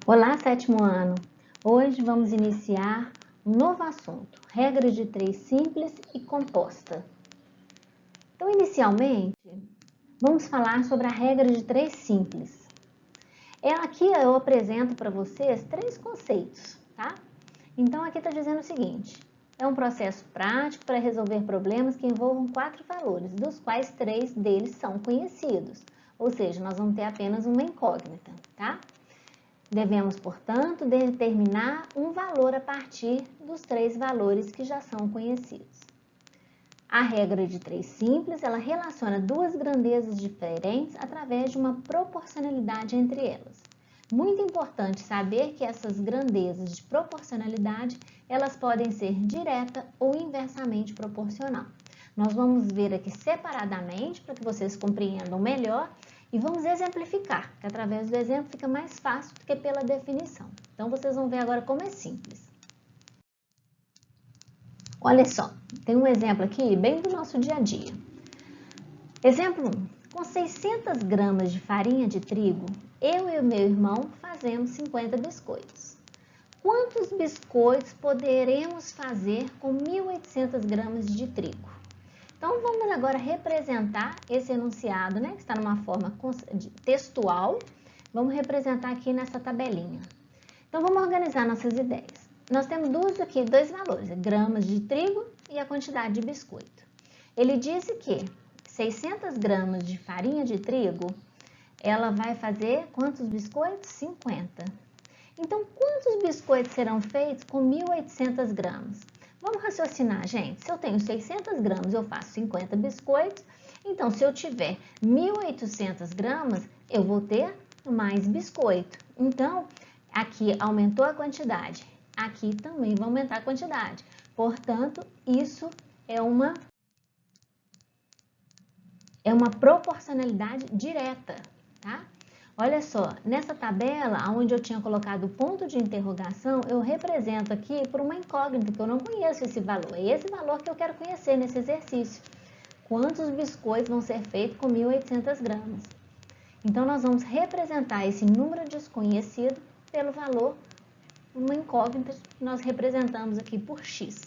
Olá, sétimo ano! Hoje vamos iniciar um novo assunto, regra de 3 simples e composta. Então, inicialmente, vamos falar sobre a regra de 3 simples. Aqui eu apresento para vocês 3 conceitos, tá? Então, aqui está dizendo o seguinte, é um processo prático para resolver problemas que envolvam 4 valores, dos quais 3 deles são conhecidos, ou seja, nós vamos ter apenas uma incógnita, tá? Devemos, portanto, determinar um valor a partir dos 3 valores que já são conhecidos. A regra de 3 simples, ela relaciona 2 grandezas diferentes através de uma proporcionalidade entre elas. Muito importante saber que essas grandezas de proporcionalidade, elas podem ser direta ou inversamente proporcional. Nós vamos ver aqui separadamente para que vocês compreendam melhor. E vamos exemplificar, que através do exemplo fica mais fácil do que pela definição. Então, vocês vão ver agora como é simples. Olha só, tem um exemplo aqui bem do nosso dia a dia. Exemplo 1. Com 600 gramas de farinha de trigo, eu e o meu irmão fazemos 50 biscoitos. Quantos biscoitos poderemos fazer com 1.800 gramas de trigo? Então, vamos agora representar esse enunciado, né, que está numa forma textual. Vamos representar aqui nessa tabelinha. Então, vamos organizar nossas ideias. Nós temos dois valores, gramas de trigo e a quantidade de biscoito. Ele disse que 600 gramas de farinha de trigo, ela vai fazer quantos biscoitos? 50. Então, quantos biscoitos serão feitos com 1.800 gramas? Vamos raciocinar, gente. Se eu tenho 600 gramas, eu faço 50 biscoitos. Então, se eu tiver 1.800 gramas, eu vou ter mais biscoito. Então, aqui aumentou a quantidade. Aqui também vai aumentar a quantidade. Portanto, isso é uma proporcionalidade direta, tá? Olha só, nessa tabela, onde eu tinha colocado o ponto de interrogação, eu represento aqui por uma incógnita, que eu não conheço esse valor. É esse valor que eu quero conhecer nesse exercício. Quantos biscoitos vão ser feitos com 1.800 gramas? Então, nós vamos representar esse número desconhecido pelo valor, uma incógnita que nós representamos aqui por x.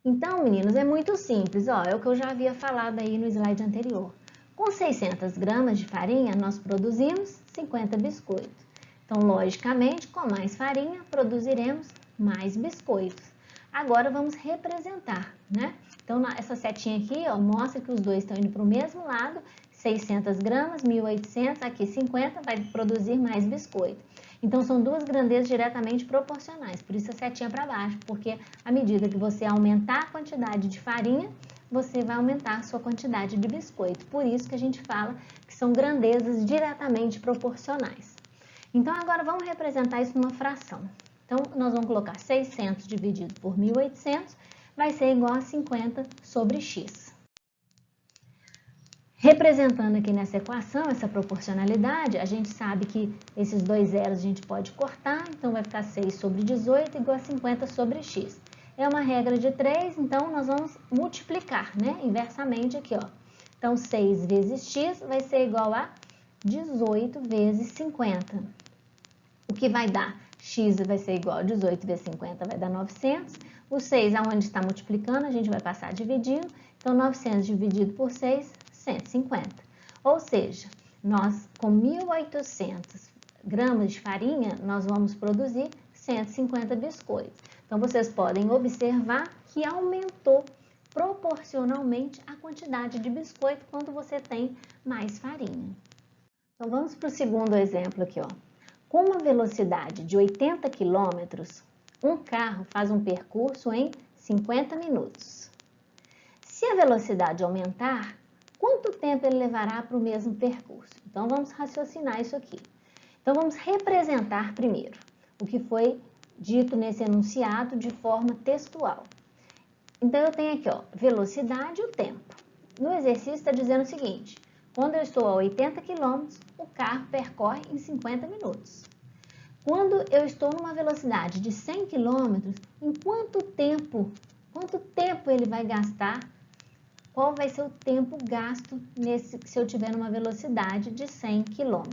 Então, meninos, é muito simples, ó, é o que eu já havia falado aí no slide anterior. Com 600 gramas de farinha, nós produzimos 50 biscoitos. Então, logicamente, com mais farinha, produziremos mais biscoitos. Agora, vamos representar, né? Então, essa setinha aqui, ó, mostra que os dois estão indo para o mesmo lado. 600 gramas, 1.800, aqui 50, vai produzir mais biscoito. Então, são duas grandezas diretamente proporcionais, por isso a setinha para baixo, porque à medida que você aumentar a quantidade de farinha, você vai aumentar a sua quantidade de biscoito. Por isso que a gente fala que são grandezas diretamente proporcionais. Então, agora vamos representar isso numa fração. Então, nós vamos colocar 600 dividido por 1.800, vai ser igual a 50 sobre x. Representando aqui nessa equação, essa proporcionalidade, a gente sabe que esses dois zeros a gente pode cortar, então vai ficar 6 sobre 18 igual a 50 sobre x. É uma regra de 3, então nós vamos multiplicar, né? Inversamente aqui, ó. Então, 6 vezes x vai ser igual a 18 vezes 50. O que vai dar? X vai ser igual a 18 vezes 50, vai dar 900. O 6, aonde está multiplicando, a gente vai passar dividindo. Então, 900 dividido por 6, 150. Ou seja, nós com 1.800 gramas de farinha, nós vamos produzir 150 biscoitos. Então, vocês podem observar que aumentou proporcionalmente a quantidade de biscoito quando você tem mais farinha. Então, vamos para o segundo exemplo aqui, ó. Com uma velocidade de 80 km, um carro faz um percurso em 50 minutos. Se a velocidade aumentar, quanto tempo ele levará para o mesmo percurso? Então, vamos raciocinar isso aqui. Então, vamos representar primeiro o que foi dito nesse enunciado de forma textual. Então, eu tenho aqui, ó, velocidade e o tempo. No exercício está dizendo o seguinte, quando eu estou a 80 km, o carro percorre em 50 minutos. Quando eu estou numa velocidade de 100 km, em quanto tempo ele vai gastar? Qual vai ser o tempo gasto se eu tiver numa velocidade de 100 km?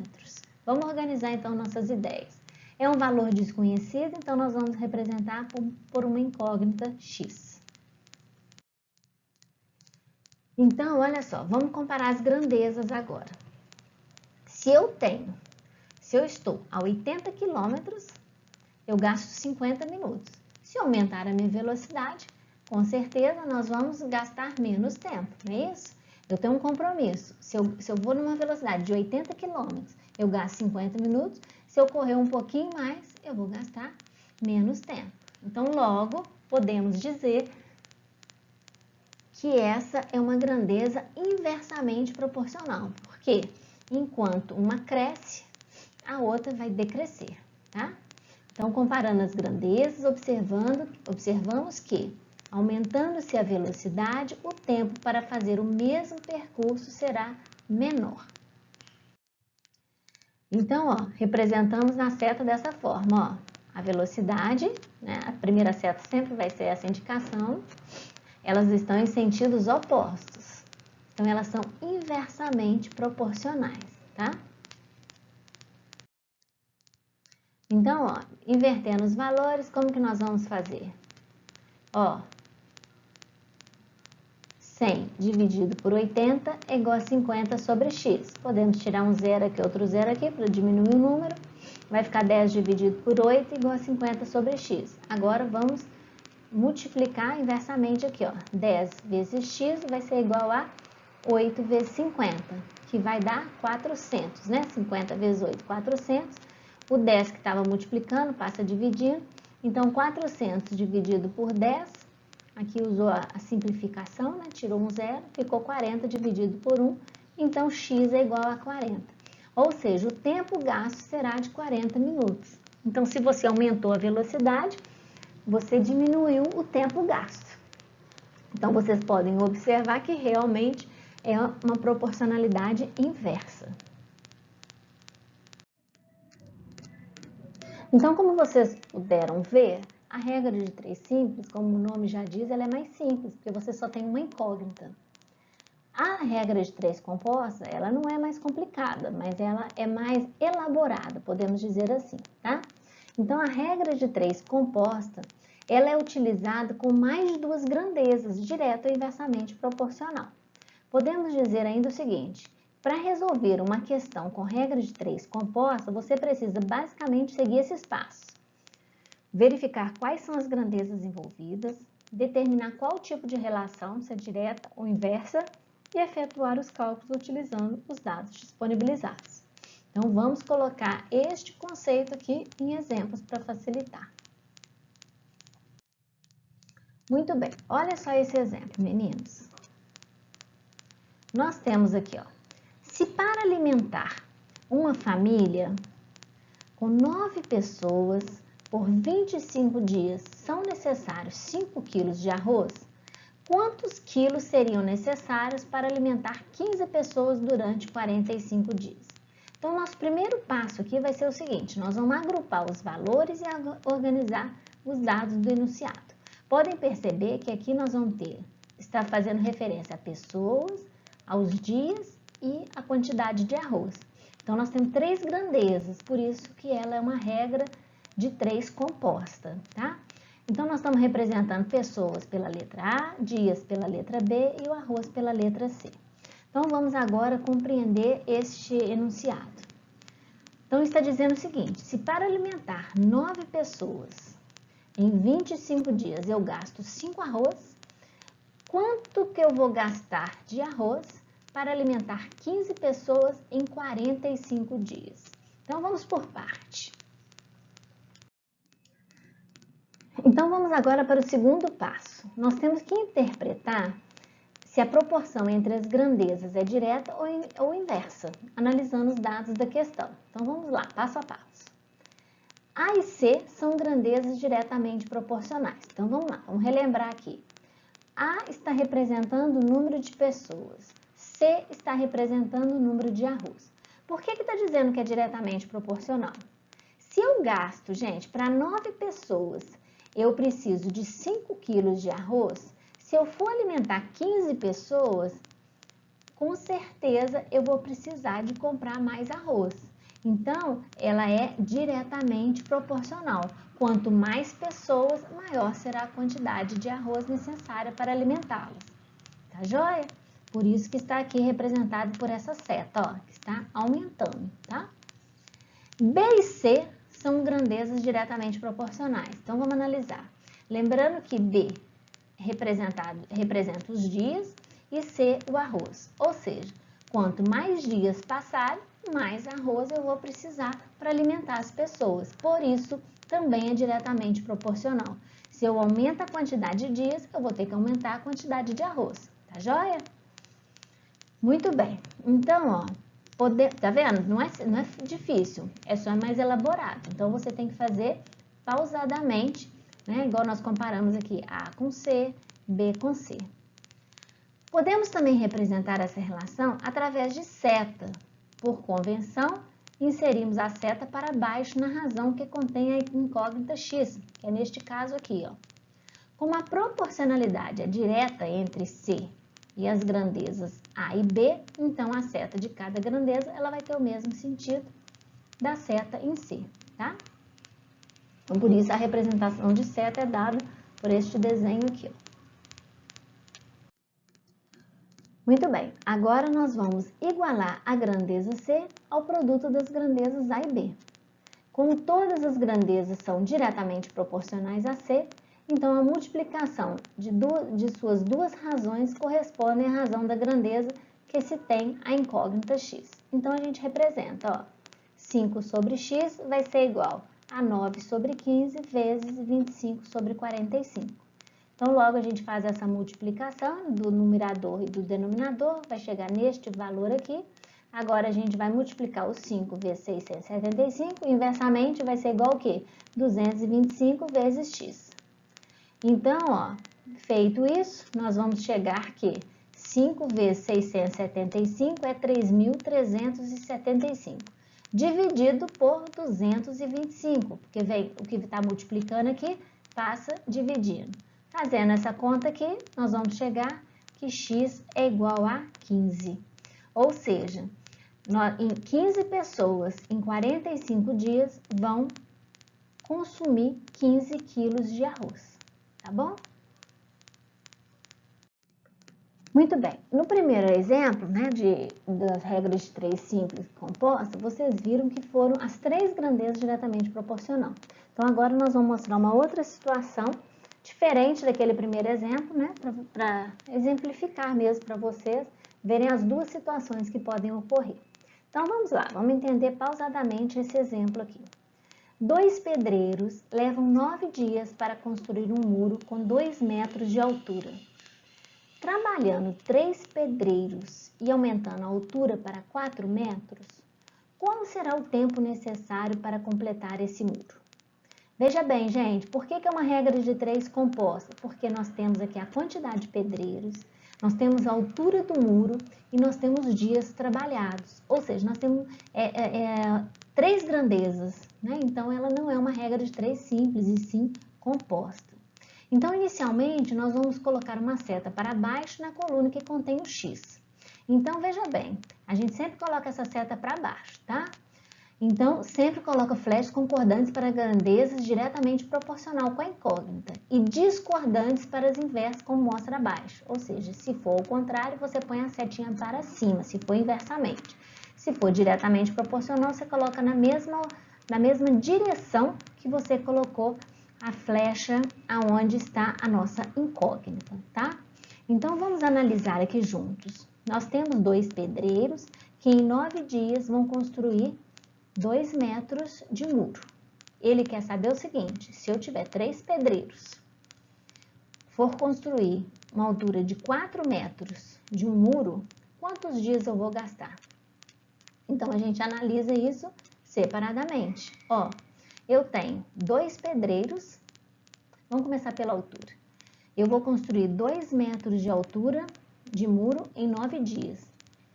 Vamos organizar então nossas ideias. É um valor desconhecido, então nós vamos representar por uma incógnita x. Então, olha só, vamos comparar as grandezas agora. Se eu estou a 80 km, eu gasto 50 minutos. Se eu aumentar a minha velocidade, com certeza nós vamos gastar menos tempo, não é isso? Eu tenho um compromisso. Se eu vou numa velocidade de 80 km, eu gasto 50 minutos. Se eu correr um pouquinho mais, eu vou gastar menos tempo. Então, logo, podemos dizer que essa é uma grandeza inversamente proporcional. Porque enquanto uma cresce, a outra vai decrescer, tá? Então, comparando as grandezas, observamos que, aumentando-se a velocidade, o tempo para fazer o mesmo percurso será menor. Então, ó, representamos na seta dessa forma, ó, a velocidade, né? A primeira seta sempre vai ser essa indicação. Elas estão em sentidos opostos. Então, elas são inversamente proporcionais, tá? Então, ó, invertendo os valores, como que nós vamos fazer? Ó, 100 dividido por 80 é igual a 50 sobre x. Podemos tirar um zero aqui, outro zero aqui, para diminuir o número. Vai ficar 10 dividido por 8 igual a 50 sobre x. Agora, vamos multiplicar inversamente aqui, ó. 10 vezes x vai ser igual a 8 vezes 50, que vai dar 400, né? 50 vezes 8, 400. O 10 que estava multiplicando passa dividindo. Então, 400 dividido por 10, aqui usou a simplificação, né? Tirou um zero, ficou 40 dividido por 1. Então, x é igual a 40. Ou seja, o tempo gasto será de 40 minutos. Então, se você aumentou a velocidade, você diminuiu o tempo gasto. Então, vocês podem observar que realmente é uma proporcionalidade inversa. Então, como vocês puderam ver, a regra de 3 simples, como o nome já diz, ela é mais simples, porque você só tem uma incógnita. A regra de 3 composta, ela não é mais complicada, mas ela é mais elaborada, podemos dizer assim, tá? Então, a regra de 3 composta, ela é utilizada com mais de duas grandezas, direta ou inversamente proporcional. Podemos dizer ainda o seguinte: para resolver uma questão com regra de 3 composta, você precisa basicamente seguir esses passos. Verificar quais são as grandezas envolvidas, determinar qual tipo de relação, se é direta ou inversa, e efetuar os cálculos utilizando os dados disponibilizados. Então, vamos colocar este conceito aqui em exemplos para facilitar. Muito bem, olha só esse exemplo, meninos. Nós temos aqui, ó, se para alimentar uma família com 9 pessoas por 25 dias são necessários 5 quilos de arroz, quantos quilos seriam necessários para alimentar 15 pessoas durante 45 dias? Então, nosso primeiro passo aqui vai ser o seguinte: nós vamos agrupar os valores e organizar os dados do enunciado. Podem perceber que aqui nós vamos estar fazendo referência a pessoas, aos dias e a quantidade de arroz. Então, nós temos 3 grandezas, por isso que ela é uma regra de 3 composta, tá? Então, nós estamos representando pessoas pela letra A, dias pela letra B e o arroz pela letra C. Então, vamos agora compreender este enunciado. Então, está dizendo o seguinte: se para alimentar 9 pessoas em 25 dias eu gasto 5 arroz, quanto que eu vou gastar de arroz para alimentar 15 pessoas em 45 dias? Então, vamos por parte. Então, vamos agora para o segundo passo. Nós temos que interpretar se a proporção entre as grandezas é direta ou inversa, analisando os dados da questão. Então, vamos lá, passo a passo. A e C são grandezas diretamente proporcionais. Então, vamos lá, vamos relembrar aqui. A está representando o número de pessoas, C está representando o número de arroz. Por que está dizendo que é diretamente proporcional? Se eu gasto, gente, para 9 pessoas, eu preciso de 5 quilos de arroz. Se eu for alimentar 15 pessoas, com certeza eu vou precisar de comprar mais arroz. Então, ela é diretamente proporcional. Quanto mais pessoas, maior será a quantidade de arroz necessária para alimentá-las. Tá joia? Por isso que está aqui representado por essa seta, ó, que está aumentando, tá? B e C são grandezas diretamente proporcionais. Então, vamos analisar. Lembrando que B representa os dias e C o arroz. Ou seja, quanto mais dias passarem, mais arroz eu vou precisar para alimentar as pessoas. Por isso, também é diretamente proporcional. Se eu aumento a quantidade de dias, eu vou ter que aumentar a quantidade de arroz. Tá joia? Muito bem. Então, ó, tá vendo? Não é difícil, é só mais elaborado. Então, você tem que fazer pausadamente, né? Igual nós comparamos aqui A com C, B com C. Podemos também representar essa relação através de seta. Por convenção, inserimos a seta para baixo na razão que contém a incógnita x, que é neste caso aqui, ó. Como a proporcionalidade é direta entre C e as grandezas A e B, então a seta de cada grandeza ela vai ter o mesmo sentido da seta em C, tá? Então, por isso a representação de seta é dada por este desenho aqui, ó. Muito bem, agora nós vamos igualar a grandeza C ao produto das grandezas A e B. Como todas as grandezas são diretamente proporcionais a C, então a multiplicação de suas duas razões corresponde à razão da grandeza que se tem a incógnita x. Então a gente representa, ó, 5 sobre x vai ser igual a 9 sobre 15 vezes 25 sobre 45. Então, logo a gente faz essa multiplicação do numerador e do denominador, vai chegar neste valor aqui. Agora, a gente vai multiplicar os 5 vezes 675, inversamente vai ser igual ao quê? 225 vezes x. Então, ó, feito isso, nós vamos chegar que 5 vezes 675 é 3.375, dividido por 225, porque vem o que está multiplicando aqui, passa dividindo. Fazendo essa conta aqui, nós vamos chegar que x é igual a 15. Ou seja, em 15 pessoas em 45 dias vão consumir 15 quilos de arroz, tá bom? Muito bem, no primeiro exemplo, né, das regras de 3 simples composta, vocês viram que foram as 3 grandezas diretamente proporcional. Então, agora nós vamos mostrar uma outra situação diferente daquele primeiro exemplo, né, para exemplificar mesmo para vocês verem as duas situações que podem ocorrer. Então, vamos lá, vamos entender pausadamente esse exemplo aqui. 2 pedreiros levam 9 dias para construir um muro com 2 metros de altura. Trabalhando 3 pedreiros e aumentando a altura para 4 metros, qual será o tempo necessário para completar esse muro? Veja bem, gente, por que é uma regra de 3 composta? Porque nós temos aqui a quantidade de pedreiros, nós temos a altura do muro e nós temos dias trabalhados. Ou seja, nós temos 3 grandezas, né? Então, ela não é uma regra de 3 simples, e sim composta. Então, inicialmente, nós vamos colocar uma seta para baixo na coluna que contém o x. Então, veja bem, a gente sempre coloca essa seta para baixo, tá? Então, sempre coloca flechas concordantes para grandezas diretamente proporcional com a incógnita e discordantes para as inversas, como mostra abaixo. Ou seja, se for o contrário, você põe a setinha para cima, se for inversamente. Se for diretamente proporcional, você coloca na mesma direção que você colocou a flecha aonde está a nossa incógnita, tá? Então, vamos analisar aqui juntos. Nós temos 2 pedreiros que em 9 dias vão construir 2 metros de muro. Ele quer saber o seguinte, se eu tiver 3 pedreiros, for construir uma altura de 4 metros de um muro, quantos dias eu vou gastar? Então, a gente analisa isso separadamente. Ó, eu tenho 2 pedreiros, vamos começar pela altura. Eu vou construir 2 metros de altura de muro em 9 dias.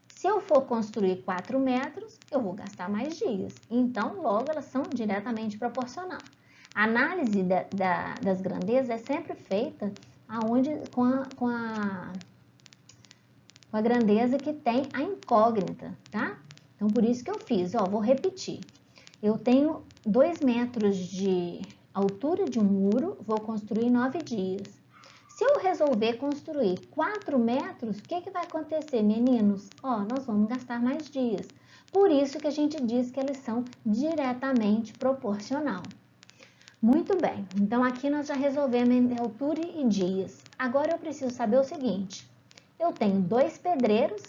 Se eu for construir 4 metros, eu vou gastar mais dias. Então, logo, elas são diretamente proporcionais. A análise das grandezas é sempre feita com a grandeza que tem a incógnita, tá? Então, por isso que eu fiz, ó, vou repetir. Eu tenho 2 metros de altura de um muro, vou construir 9 dias. Se eu resolver construir 4 metros, o que vai acontecer, meninos? Ó, nós vamos gastar mais dias. Por isso que a gente diz que eles são diretamente proporcional. Muito bem, então aqui nós já resolvemos altura e dias. Agora eu preciso saber o seguinte, eu tenho 2 pedreiros,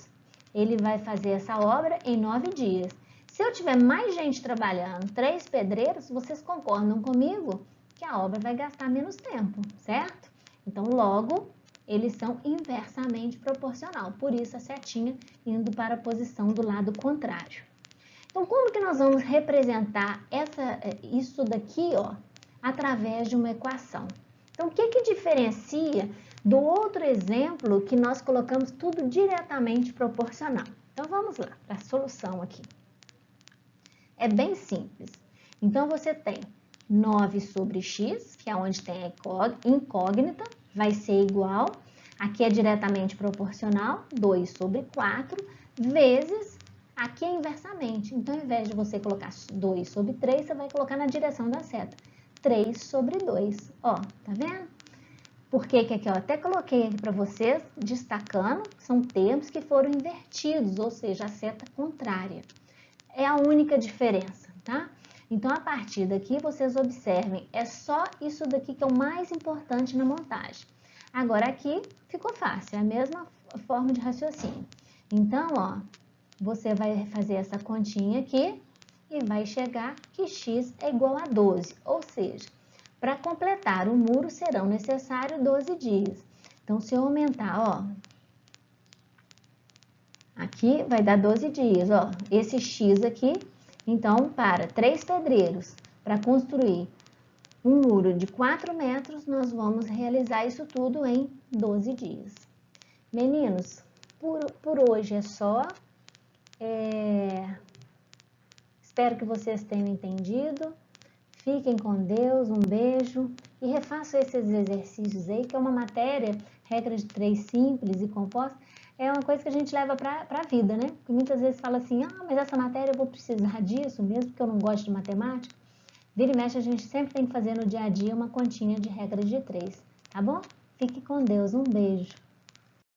ele vai fazer essa obra em 9 dias. Se eu tiver mais gente trabalhando, 3 pedreiros, vocês concordam comigo que a obra vai gastar menos tempo, certo? Então, logo, eles são inversamente proporcional, por isso a setinha indo para a posição do lado contrário. Então, como que nós vamos representar isso daqui, ó, através de uma equação? Então, o que diferencia do outro exemplo que nós colocamos tudo diretamente proporcional? Então, vamos lá para a solução aqui. É bem simples. Então, você tem 9 sobre x, que é onde tem a incógnita, vai ser igual, aqui é diretamente proporcional, 2 sobre 4, vezes, aqui é inversamente. Então, ao invés de você colocar 2 sobre 3, você vai colocar na direção da seta. 3 sobre 2, ó, tá vendo? Porque que aqui eu até coloquei aqui para vocês, destacando, são termos que foram invertidos, ou seja, a seta contrária. É a única diferença, tá? Então, a partir daqui, vocês observem, é só isso daqui que é o mais importante na montagem. Agora, aqui ficou fácil, é a mesma forma de raciocínio. Então, ó, você vai fazer essa continha aqui e vai chegar que x é igual a 12, ou seja, para completar o muro serão necessários 12 dias. Então, se eu aumentar, ó, aqui vai dar 12 dias, ó, esse x aqui. Então, para 3 pedreiros, para construir um muro de 4 metros, nós vamos realizar isso tudo em 12 dias. Meninos, por hoje é só. Espero que vocês tenham entendido. Fiquem com Deus, um beijo. E refaçam esses exercícios aí, que é uma matéria, regra de 3 simples e composta, é uma coisa que a gente leva para a vida, né? Porque muitas vezes fala assim, mas essa matéria eu vou precisar disso, mesmo que eu não goste de matemática. Vira e mexe, a gente sempre tem que fazer no dia a dia uma continha de regra de 3, tá bom? Fique com Deus, um beijo.